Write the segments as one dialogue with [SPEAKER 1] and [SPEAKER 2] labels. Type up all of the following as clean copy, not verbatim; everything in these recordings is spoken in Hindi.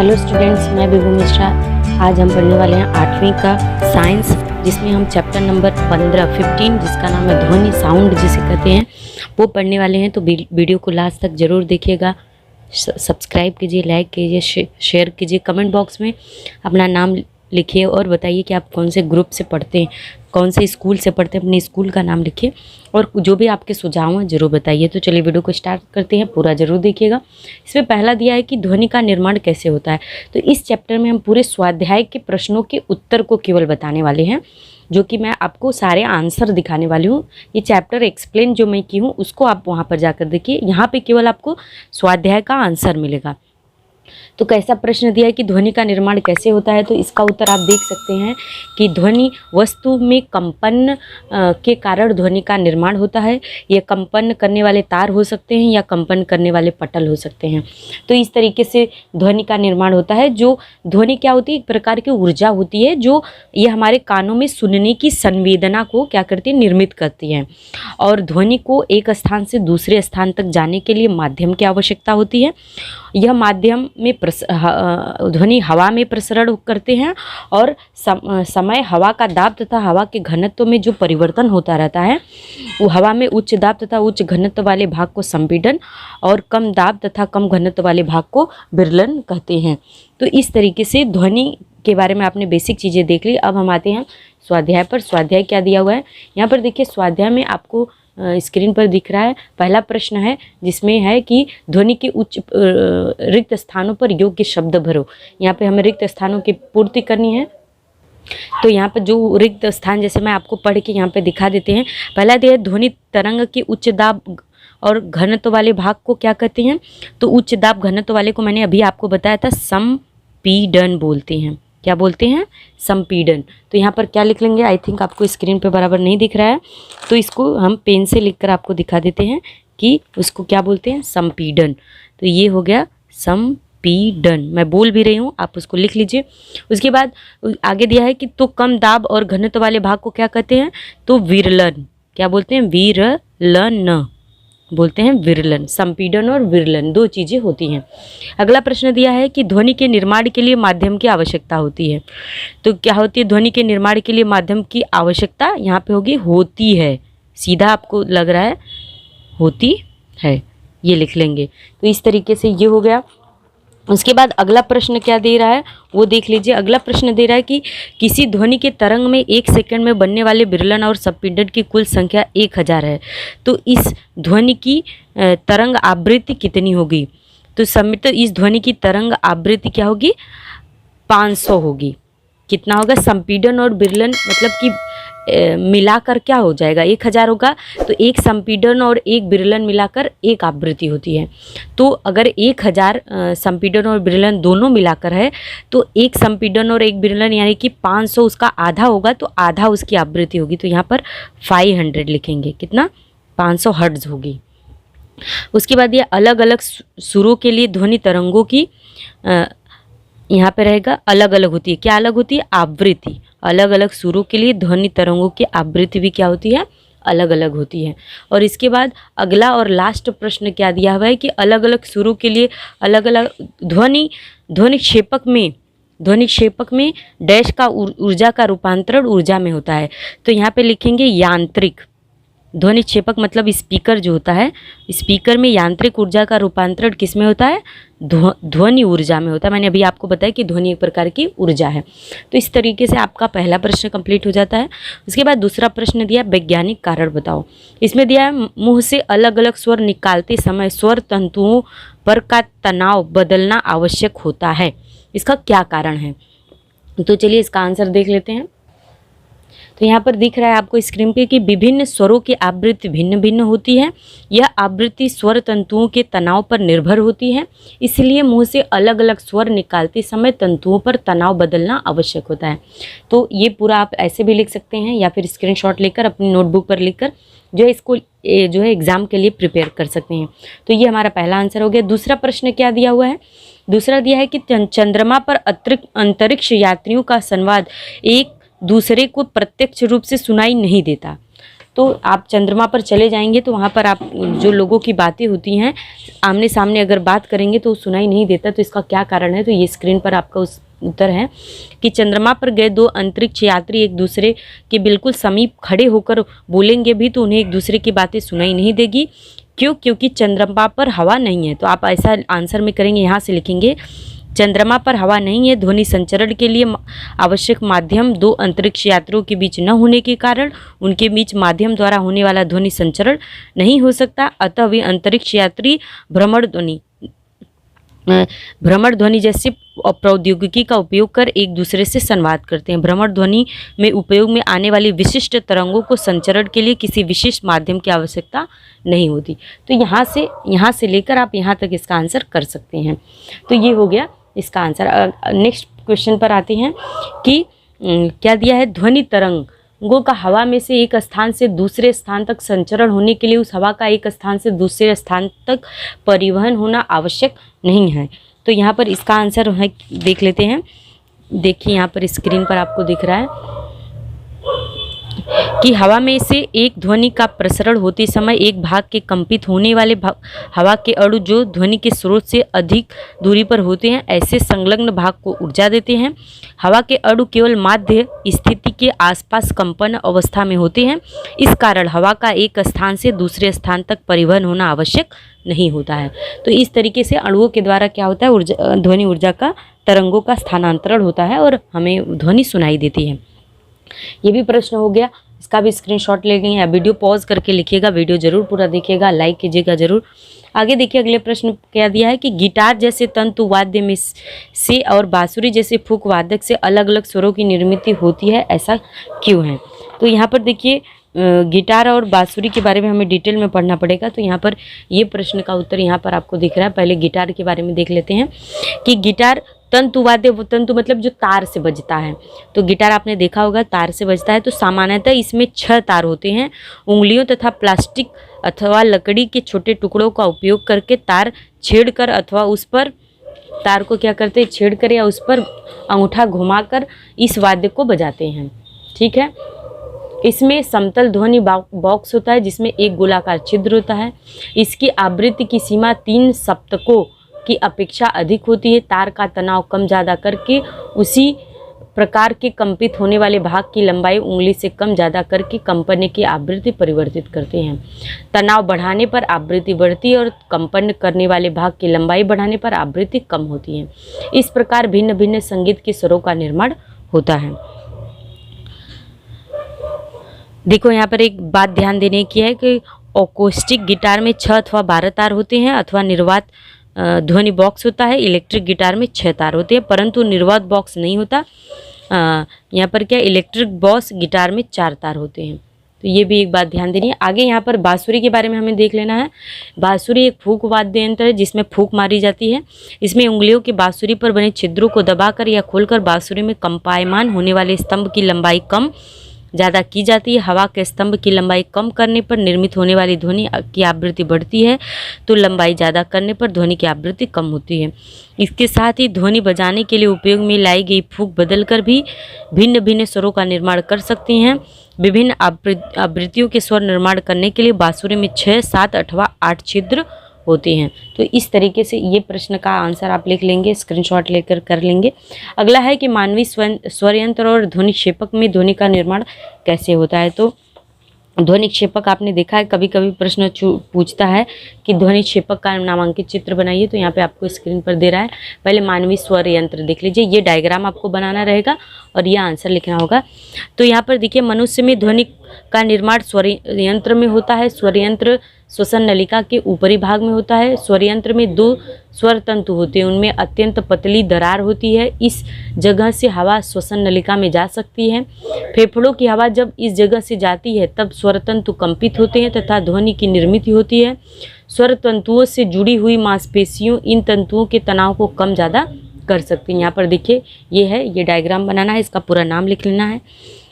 [SPEAKER 1] हेलो स्टूडेंट्स, मैं विभू मिश्रा। आज हम पढ़ने वाले हैं 8वीं का साइंस, जिसमें हम चैप्टर नंबर 15 जिसका नाम है ध्वनि, साउंड जिसे कहते हैं, वो पढ़ने वाले हैं। तो वीडियो को लास्ट तक ज़रूर देखिएगा। सब्सक्राइब कीजिए, लाइक कीजिए, शेयर कीजिए, कमेंट बॉक्स में अपना नाम लिखिए और बताइए कि आप कौन से ग्रुप से पढ़ते हैं, कौन से स्कूल से पढ़ते हैं। अपने स्कूल का नाम लिखिए और जो भी आपके सुझाव हैं ज़रूर बताइए। तो चलिए वीडियो को स्टार्ट करते हैं, पूरा ज़रूर देखिएगा। इसमें पहला दिया है कि ध्वनि का निर्माण कैसे होता है। तो इस चैप्टर में हम पूरे स्वाध्याय के प्रश्नों के उत्तर को केवल बताने वाले हैं, जो कि मैं आपको सारे आंसर दिखाने वाली हूँ। ये चैप्टर एक्सप्लेन जो मैं की हूँ उसको आप वहाँ पर जाकर देखिए। यहाँ पे केवल आपको स्वाध्याय का आंसर मिलेगा। तो कैसा प्रश्न दिया है कि ध्वनि का निर्माण कैसे होता है, तो इसका उत्तर आप देख सकते हैं कि ध्वनि वस्तु में कंपन के कारण ध्वनि का निर्माण होता है। ये कंपन करने वाले तार हो सकते हैं या कंपन करने वाले पटल हो सकते हैं। तो इस तरीके से ध्वनि का निर्माण होता है। जो ध्वनि क्या होती है, एक प्रकार की ऊर्जा होती है जो ये हमारे कानों में सुनने की संवेदना को क्या करती है, निर्मित करती है। और ध्वनि को एक स्थान से दूसरे स्थान तक जाने के लिए माध्यम की आवश्यकता होती है। यह माध्यम में ध्वनि हवा में प्रसरण करते हैं और समय हवा का दाब तथा हवा के घनत्व में जो परिवर्तन होता रहता है, वो हवा में उच्च दाब तथा उच्च घनत्व वाले भाग को संपीड़न और कम दाब तथा कम घनत्व वाले भाग को विरलन कहते हैं। तो इस तरीके से ध्वनि के बारे में आपने बेसिक चीज़ें देख ली। अब हम आते हैं स्वाध्याय पर। स्वाध्याय क्या दिया हुआ है यहाँ पर देखिए। स्वाध्याय में आपको स्क्रीन पर दिख रहा है, पहला प्रश्न है जिसमें है कि ध्वनि के उच्च रिक्त स्थानों पर योग्य शब्द भरो। यहाँ पे हमें रिक्त स्थानों की पूर्ति करनी है। तो यहाँ पर जो रिक्त स्थान, जैसे मैं आपको पढ़ के यहाँ पे दिखा देते हैं। पहला दिया है ध्वनि तरंग की उच्च दाब और घनत्व वाले भाग को क्या कहते हैं। तो उच्च दाब घनत्व वाले को मैंने अभी आपको बताया था, संपीड़न बोलते हैं। क्या बोलते हैं? संपीड़न। तो यहाँ पर क्या लिख लेंगे, आई थिंक आपको स्क्रीन पे बराबर नहीं दिख रहा है, तो इसको हम पेन से लिखकर आपको दिखा देते हैं कि उसको क्या बोलते हैं, संपीड़न। तो ये हो गया संपीड़न। मैं बोल भी रही हूँ, आप उसको लिख लीजिए। उसके बाद आगे दिया है कि तो कम दाब और घनत्व वाले भाग को क्या कहते हैं, तो विरलन। क्या बोलते हैं? विरलन बोलते हैं, विरलन। संपीड़न और विरलन दो चीज़ें होती हैं। अगला प्रश्न दिया है कि ध्वनि के निर्माण के लिए माध्यम की आवश्यकता होती है। तो क्या होती है ध्वनि के निर्माण के लिए माध्यम की आवश्यकता? यहाँ पे होगी होती है। सीधा आपको लग रहा है होती है, ये लिख लेंगे। तो इस तरीके से ये हो गया। उसके बाद अगला प्रश्न क्या दे रहा है वो देख लीजिए। अगला प्रश्न दे रहा है कि किसी ध्वनि के तरंग में 1 सेकंड में बनने वाले विरलन और संपीड़न की कुल संख्या 1000 है। तो इस ध्वनि की तरंग आवृत्ति कितनी होगी? तो इस ध्वनि की तरंग आवृत्ति क्या होगी? 500 होगी। कितना होगा? संपीड़न और विरलन मतलब कि मिलाकर क्या हो जाएगा, 1000 होगा। तो एक संपीड़न और एक विरलन मिलाकर एक आवृत्ति होती है। तो अगर 1000 संपीड़न और विरलन दोनों मिलाकर है तो एक संपीड़न और एक विरलन यानी कि 500 उसका आधा होगा, तो आधा उसकी आवृत्ति होगी। तो यहाँ पर 500 लिखेंगे। कितना? 500 हर्ट्ज होगी। उसके बाद ये अलग अलग सुरों के लिए ध्वनि तरंगों की यहाँ पे रहेगा अलग अलग होती है। क्या अलग होती है? आवृत्ति। अलग अलग सुरों के लिए ध्वनि तरंगों की आवृत्ति भी क्या होती है? अलग अलग होती है। और इसके बाद अगला और लास्ट प्रश्न क्या दिया हुआ है कि अलग अलग सुरों के लिए अलग अलग ध्वनि क्षेपक में डैश का ऊर्जा का रूपांतरण ऊर्जा में होता है। तो यहाँ पे लिखेंगे यांत्रिक। ध्वनि क्षेपक मतलब स्पीकर जो होता है, स्पीकर में यांत्रिक ऊर्जा का रूपांतरण किस में होता है? ध्वनि ऊर्जा में होता है। मैंने अभी आपको बताया कि ध्वनि एक प्रकार की ऊर्जा है। तो इस तरीके से आपका पहला प्रश्न कंप्लीट हो जाता है। उसके बाद दूसरा प्रश्न दिया वैज्ञानिक कारण बताओ। इसमें दिया है मुंह से अलग अलग स्वर निकालते समय स्वर तंतुओं पर का तनाव बदलना आवश्यक होता है। इसका क्या कारण है? तो चलिए इसका आंसर देख लेते हैं। तो यहाँ पर दिख रहा है आपको स्क्रीन पे कि विभिन्न स्वरों की आवृत्ति भिन्न भिन्न होती है। यह आवृत्ति स्वर तंतुओं के तनाव पर निर्भर होती है, इसलिए मुंह से अलग अलग स्वर निकालते समय तंतुओं पर तनाव बदलना आवश्यक होता है। तो ये पूरा आप ऐसे भी लिख सकते हैं या फिर स्क्रीनशॉट लेकर अपनी नोटबुक पर लिखकर जो है इसको जो है एग्ज़ाम के लिए प्रिपेयर कर सकते हैं। तो ये हमारा पहला आंसर हो गया। दूसरा प्रश्न क्या दिया हुआ है? दूसरा दिया है कि चंद्रमा पर अंतरिक्ष यात्रियों का संवाद एक दूसरे को प्रत्यक्ष रूप से सुनाई नहीं देता। तो आप चंद्रमा पर चले जाएंगे तो वहाँ पर आप जो लोगों की बातें होती हैं आमने सामने अगर बात करेंगे तो सुनाई नहीं देता। तो इसका क्या कारण है? तो ये स्क्रीन पर आपका उस उत्तर है कि चंद्रमा पर गए 2 अंतरिक्ष यात्री एक दूसरे के बिल्कुल समीप खड़े होकर बोलेंगे भी तो उन्हें एक दूसरे की बातें सुनाई नहीं देगी। क्यों? क्योंकि चंद्रमा पर हवा नहीं है। तो आप ऐसा आंसर में करेंगे, यहाँ से लिखेंगे चंद्रमा पर हवा नहीं है। ध्वनि संचरण के लिए आवश्यक माध्यम 2 अंतरिक्ष यात्रियों के बीच न होने के कारण उनके बीच माध्यम द्वारा होने वाला ध्वनि संचरण नहीं हो सकता। अतः वे अंतरिक्ष यात्री भ्रमण ध्वनि जैसी प्रौद्योगिकी का उपयोग कर एक दूसरे से संवाद करते हैं। भ्रमण ध्वनि में उपयोग में आने वाली विशिष्ट तरंगों को संचरण के लिए किसी विशिष्ट माध्यम की आवश्यकता नहीं होती। तो यहाँ से लेकर आप यहाँ तक इसका आंसर कर सकते हैं। तो ये हो गया इसका आंसर। नेक्स्ट क्वेश्चन पर आते हैं कि क्या दिया है? ध्वनि तरंगों का हवा में से एक स्थान से दूसरे स्थान तक संचरण होने के लिए उस हवा का एक स्थान से दूसरे स्थान तक परिवहन होना आवश्यक नहीं है। तो यहाँ पर इसका आंसर है, देख लेते हैं। देखिए यहाँ पर स्क्रीन पर आपको दिख रहा है कि हवा में से एक ध्वनि का प्रसरण होते समय एक भाग के कंपित होने वाले हवा के अणु जो ध्वनि के स्रोत से अधिक दूरी पर होते हैं ऐसे संलग्न भाग को ऊर्जा देते हैं। हवा के अणु केवल माध्य स्थिति के आसपास कंपन अवस्था में होते हैं। इस कारण हवा का एक स्थान से दूसरे स्थान तक परिवहन होना आवश्यक नहीं होता है। तो इस तरीके से अणुओं के द्वारा क्या होता है? ध्वनि ऊर्जा का तरंगों का स्थानांतरण होता है और हमें ध्वनि सुनाई देती है। ये भी प्रश्न हो गया, इसका भी स्क्रीनशॉट ले लेंगे या वीडियो पॉज करके लिखिएगा। वीडियो जरूर पूरा देखिएगा, लाइक कीजिएगा जरूर। आगे देखिए अगले प्रश्न क्या दिया है कि गिटार जैसे तंतु वाद्य में से और बांसुरी जैसे फूक वादक से अलग अलग स्वरों की निर्मित होती है, ऐसा क्यों है? तो यहाँ पर देखिए गिटार और बांसुरी के बारे में हमें डिटेल में पढ़ना पड़ेगा। तो यहाँ पर ये प्रश्न का उत्तर यहाँ पर आपको दिख रहा है। पहले गिटार के बारे में देख लेते हैं कि गिटार तंतु वाद्य, तंतु मतलब जो तार से बजता है। तो गिटार आपने देखा होगा तार से बजता है। तो सामान्यतः इसमें 6 तार होते हैं। उंगलियों तथा प्लास्टिक अथवा लकड़ी के छोटे टुकड़ों का उपयोग करके तार छेड़कर अथवा उस पर तार को क्या करते हैं? छेड़कर या उस पर अंगूठा घुमाकर इस वाद्य को बजाते हैं। ठीक है। इसमें समतल ध्वनि बॉक्स होता है जिसमें एक गोलाकार छिद्र होता है। इसकी आवृत्ति की सीमा 3 सप्तकों की अपेक्षा अधिक होती है। तार का तनाव कम ज़्यादा करके उसी प्रकार के कंपित होने वाले भाग की लंबाई उंगली से कम ज़्यादा करके कंपन की आवृत्ति परिवर्तित करते हैं। तनाव बढ़ाने पर आवृत्ति बढ़ती है और कंपन करने वाले भाग की लंबाई बढ़ाने पर आवृत्ति कम होती है। इस प्रकार भिन्न भिन्न संगीत के स्वरों का निर्माण होता है। देखो यहाँ पर एक बात ध्यान देने की है कि ओकोस्टिक गिटार में 6 अथवा 12 तार होते हैं अथवा निर्वात ध्वनि बॉक्स होता है। इलेक्ट्रिक गिटार में 6 तार होते हैं परंतु निर्वात बॉक्स नहीं होता। यहाँ पर क्या इलेक्ट्रिक बॉस गिटार में 4 तार होते हैं। तो ये भी एक बात ध्यान देनी है। आगे यहाँ पर बांसुरी के बारे में हमें देख लेना है। बांसुरी एक फूक वाद्य यंत्र है जिसमें फूक मारी जाती है। इसमें उंगलियों के बांसुरी पर बने छिद्रों को दबाकर या खोलकर बांसुरी में कंपायमान होने वाले स्तंभ की लंबाई कम ज़्यादा की जाती है। हवा के स्तंभ की लंबाई कम करने पर निर्मित होने वाली ध्वनि की आवृत्ति बढ़ती है तो लंबाई ज़्यादा करने पर ध्वनि की आवृत्ति कम होती है। इसके साथ ही ध्वनि बजाने के लिए उपयोग में लाई गई फूक बदलकर भी भिन्न भिन्न स्वरों का निर्माण कर सकती हैं। विभिन्न आवृत्तियों के स्वर निर्माण करने के लिए बांसुरी में 6, 7 अथवा 8 छिद्र होते हैं। तो इस तरीके से ये प्रश्न का आंसर आप लिख लेंगे, स्क्रीनशॉट लेकर कर लेंगे। अगला है कि मानवीय स्वर यंत्र और ध्वनि क्षेपक में ध्वनि का निर्माण कैसे होता है। तो ध्वनि क्षेपक आपने देखा है, कभी कभी प्रश्न पूछता है कि ध्वनि क्षेपक का नामांकित चित्र बनाइए। तो यहाँ पे आपको स्क्रीन पर दे रहा है। पहले मानवीय स्वर यंत्र देख लीजिए, ये डायग्राम आपको बनाना रहेगा और ये आंसर लिखना होगा। तो यहाँ पर देखिए मनुष्य में ध्वनि का निर्माण स्वर यंत्र में होता है। स्वर यंत्र श्वसन नलिका के ऊपरी भाग में होता है। स्वर यंत्र में 2 स्वर तंतु होते हैं, उनमें अत्यंत पतली दरार होती है। इस जगह से हवा श्वसन नलिका में जा सकती है। फेफड़ों की हवा जब इस जगह से जाती है तब स्वर तंतु कंपित होते हैं तथा ध्वनि की निर्मित होती है। स्वर तंतुओं से जुड़ी हुई मांसपेशियों इन तंतुओं के तनाव को कम ज़्यादा कर सकती हैं। यहाँ पर देखिए ये डायग्राम बनाना है, इसका पूरा नाम लिख लेना है।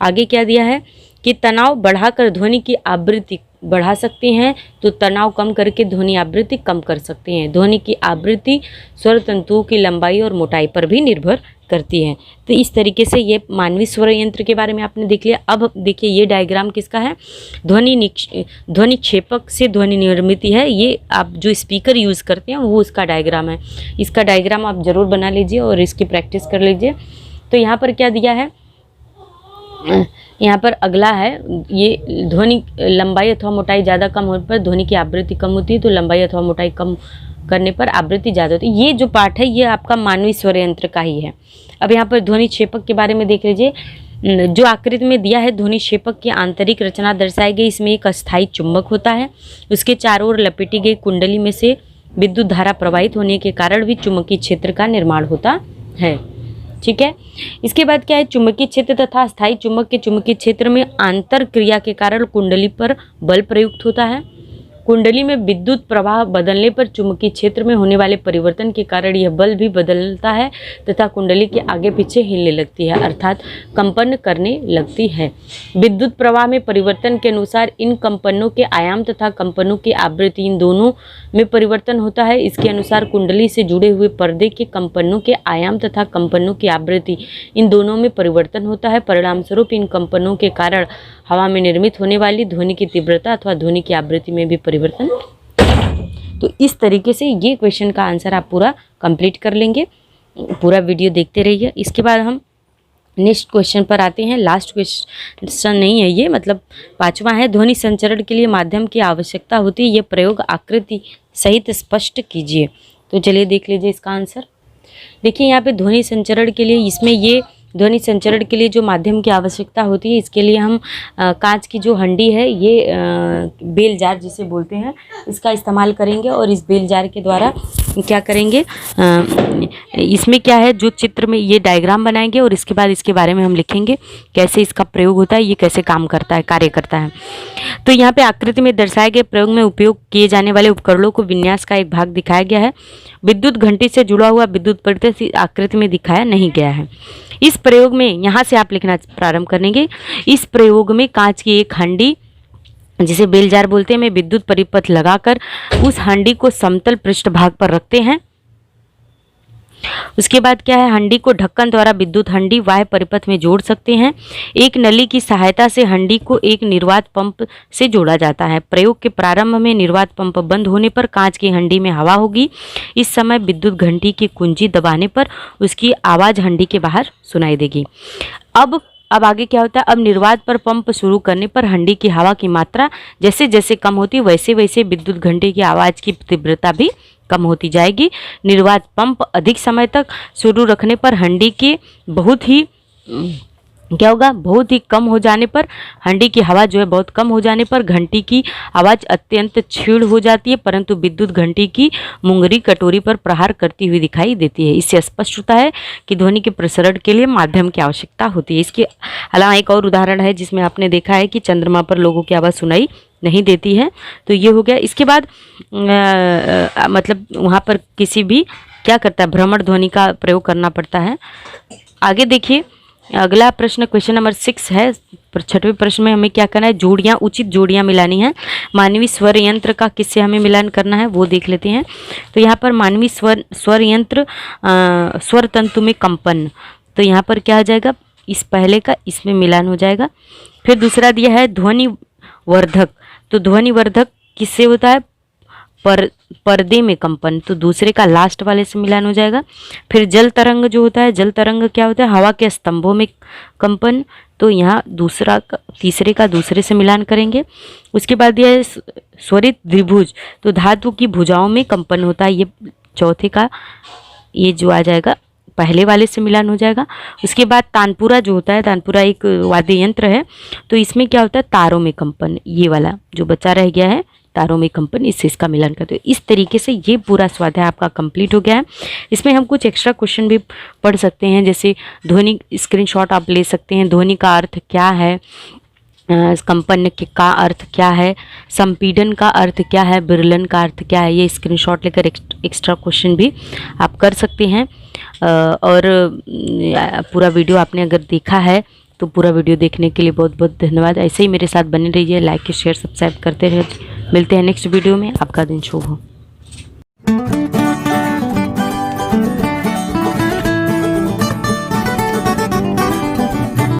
[SPEAKER 1] आगे क्या दिया है कि तनाव बढ़ाकर ध्वनि की आवृत्ति बढ़ा सकते हैं तो तनाव कम करके ध्वनि आवृत्ति कम कर सकते हैं। ध्वनि की आवृत्ति स्वर तंतुओं की लंबाई और मोटाई पर भी निर्भर करती है। तो इस तरीके से ये मानवीय स्वर यंत्र के बारे में आपने देख लिया। अब देखिए ये डायग्राम किसका है, ध्वनि क्षेपक से ध्वनि निर्मित है। ये आप जो स्पीकर यूज़ करते हैं वो उसका डायग्राम है। इसका डायग्राम आप ज़रूर बना लीजिए और इसकी प्रैक्टिस कर लीजिए। तो यहाँ पर क्या दिया है, यहाँ पर अगला है, ये ध्वनि लंबाई अथवा मोटाई ज़्यादा कम होने पर ध्वनि की आवृत्ति कम होती है, तो लंबाई अथवा मोटाई कम करने पर आवृत्ति ज़्यादा होती है। ये जो पार्ट है ये आपका मानवीय स्वर यंत्र का ही है। अब यहाँ पर ध्वनि क्षेपक के बारे में देख लीजिए। जो आकृति में दिया है ध्वनि क्षेपक की आंतरिक रचना दर्शाई गई। इसमें एक अस्थायी चुंबक होता है, उसके चारों ओर लपेटी गई कुंडली में से विद्युत धारा प्रवाहित होने के कारण भी चुंबकीय क्षेत्र का निर्माण होता है। ठीक है, इसके बाद क्या है, चुंबकीय क्षेत्र तथा अस्थायी चुंबक के चुंबकीय क्षेत्र में आंतर क्रिया के कारण कुंडली पर बल प्रयुक्त होता है। कुंडली में विद्युत प्रवाह बदलने पर चुंबकीय क्षेत्र में होने वाले परिवर्तन के कारण यह बल भी बदलता है तथा कुंडली के आगे पीछे हिलने लगती है, अर्थात कंपन करने लगती है। विद्युत प्रवाह में परिवर्तन के अनुसार इन कंपनों के आयाम तथा कंपनों की आवृत्ति इन दोनों में परिवर्तन होता है। इसके अनुसार कुंडली से जुड़े हुए पर्दे के कंपनों के आयाम तथा कंपनों की आवृत्ति इन दोनों में परिवर्तन होता है। परिणाम स्वरूप इन कंपनों के कारण हवा में निर्मित होने वाली ध्वनि की तीव्रता अथवा ध्वनि की आवृत्ति में भी परिवर्तन। तो इस तरीके से ये क्वेश्चन का आंसर आप पूरा कंप्लीट कर लेंगे। पूरा वीडियो देखते रहिए। इसके बाद हम नेक्स्ट क्वेश्चन पर आते हैं। लास्ट क्वेश्चन नहीं है ये, मतलब 5वां है। ध्वनि संचरण के लिए माध्यम की आवश्यकता होती है, ये प्रयोग आकृति सहित स्पष्ट कीजिए। तो चलिए देख लीजिए इसका आंसर। देखिए यहाँ पे ध्वनि संचरण के लिए, इसमें ये ध्वनि संचरण के लिए जो माध्यम की आवश्यकता होती है, इसके लिए हम कांच की जो हंडी है, ये बेल जार जिसे बोलते हैं, इसका इस्तेमाल करेंगे। और इस बेल जार के द्वारा क्या करेंगे, इसमें क्या है, जो चित्र में ये डायग्राम बनाएंगे और इसके बाद इसके बारे में हम लिखेंगे कैसे इसका प्रयोग होता है, ये कैसे काम करता है, कार्य करता है। तो यहाँ पे आकृति में दर्शाए गए प्रयोग में उपयोग किए जाने वाले उपकरणों को विन्यास का एक भाग दिखाया गया है। विद्युत घंटी से जुड़ा हुआ विद्युत परिपथ आकृति में दिखाया नहीं गया है। इस प्रयोग में, यहाँ से आप लिखना प्रारंभ करेंगे, इस प्रयोग में कांच की एक हंडी जिसे बेल जार बोलते हैं में विद्युत परिपथ लगाकर उस हंडी को समतल पृष्ठभाग पर रखते हैं। उसके बाद क्या है, हंडी को ढक्कन द्वारा विद्युत हंडी बाह्य परिपथ में जोड़ सकते हैं। एक नली की सहायता से हंडी को एक निर्वात पंप से जोड़ा जाता है। प्रयोग के प्रारंभ में निर्वात पंप बंद होने पर कांच की हंडी में हवा होगी। इस समय विद्युत घंटी की कुंजी दबाने पर उसकी आवाज़ हंडी के बाहर सुनाई देगी। अब आगे क्या होता है, अब निर्वात पर पंप शुरू करने पर हंडी की हवा की मात्रा जैसे जैसे कम होती वैसे वैसे विद्युत घंटी की आवाज़ की तीव्रता भी कम होती जाएगी। निर्वात पंप अधिक समय तक शुरू रखने पर हंडी के बहुत ही कम हो जाने पर, हंडी की हवा जो है बहुत कम हो जाने पर घंटी की आवाज़ अत्यंत क्षीण हो जाती है, परंतु विद्युत घंटी की मुंगरी कटोरी पर प्रहार करती हुई दिखाई देती है। इससे स्पष्ट होता है कि ध्वनि के प्रसरण के लिए माध्यम की आवश्यकता होती है। इसके अलावा एक और उदाहरण है जिसमें आपने देखा है कि चंद्रमा पर लोगों की आवाज़ सुनाई नहीं देती है। तो ये हो गया। इसके बाद मतलब वहाँ पर किसी भी क्या करता है, भ्रमण ध्वनि का प्रयोग करना पड़ता है। आगे देखिए अगला प्रश्न, क्वेश्चन नंबर 6 है। 6वें प्रश्न में हमें क्या करना है, जोड़ियाँ, उचित जोड़ियाँ मिलानी है। मानवीय स्वर यंत्र का किससे हमें मिलान करना है वो देख लेते हैं। तो यहाँ पर मानवीय स्वर यंत्र स्वर तंतु में कंपन, तो यहाँ पर क्या हो जाएगा, इस पहले का इसमें मिलान हो जाएगा। फिर दूसरा दिया है ध्वनि वर्धक, तो ध्वनि वर्धक किससे होता है, पर्दे में कंपन, तो दूसरे का लास्ट वाले से मिलान हो जाएगा। फिर जल तरंग जो होता है, जल तरंग क्या होता है, हवा के स्तंभों में कंपन, तो यहाँ तीसरे का दूसरे से मिलान करेंगे। उसके बाद यह स्वरित द्विभुज, तो धातु की भुजाओं में कंपन होता है, ये चौथे का ये जो आ जाएगा पहले वाले से मिलान हो जाएगा। उसके बाद तानपुरा जो होता है, तानपुरा एक वाद्य यंत्र है, तो इसमें क्या होता है, तारों में कंपन, ये वाला जो बचा रह गया है तारों में कंपन, इससे इसका मिलान करते हो। इस तरीके से ये पूरा स्वाध्याय आपका कंप्लीट हो गया है। इसमें हम कुछ एक्स्ट्रा क्वेश्चन भी पढ़ सकते हैं, जैसे ध्वनि स्क्रीनशॉट आप ले सकते हैं, ध्वनि का अर्थ क्या है, कंपन का अर्थ क्या है, संपीड़न का अर्थ क्या है, विरलन का अर्थ क्या है, ये स्क्रीनशॉट लेकर एक्स्ट्रा क्वेश्चन भी आप कर सकते हैं। और पूरा वीडियो आपने अगर देखा है तो पूरा वीडियो देखने के लिए बहुत बहुत धन्यवाद। ऐसे ही मेरे साथ बने रहिए, लाइक शेयर सब्सक्राइब करते रहिए। मिलते हैं नेक्स्ट वीडियो में। आपका दिन शुभ हो।